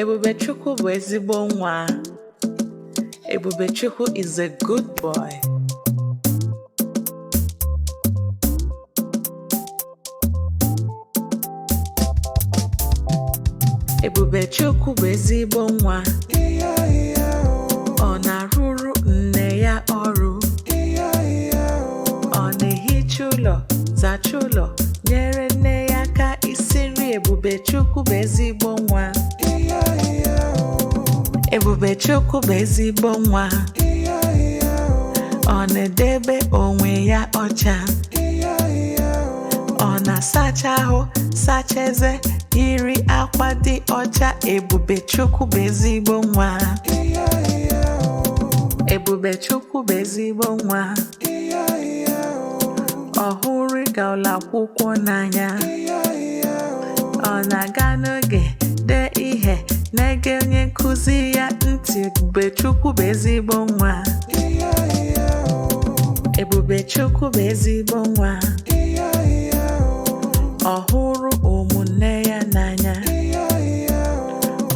Ebubechukwu bụ ezigbo nwa. Ebubechukwu is a good boy. Ebubechukwu bụ ezigbo nwa. Ọ na-arụrụ nne ya ọrụ. Ọ na-ehicha ụlọ, zachaa ụlọ, nyere nne ya aka isi nri. Ebubechukwu bụ ezigbo nwa. Ebubechukwu bụ ezigbo nwa. Ọ na-edebe onwe ya ọcha. Ọ na-asacha ahụ, sacha eze, eyiri akwa dị ọcha. Ebubechukwu bụ ezigbo nwa. Ebubechukwu bụ ezigbo nwa. Ọ hụrụ ịga ụlọ akwụkwọ n'anya. Ọ na-aga n'oge, dee ihe, na-ege onye nkụzi ya ntị. Ebubechukwu bụ ezigbo nwa. Ebubechukwu bụ ezigbo nwa. Ọ hụrụ ụmụnne ya n'anya.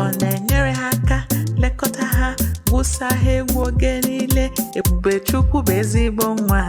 Ọ na-enyere ha aka, lekọta ha, gwusa ha egwu oge niile. Ebubechukwu bụ ezigbo nwa.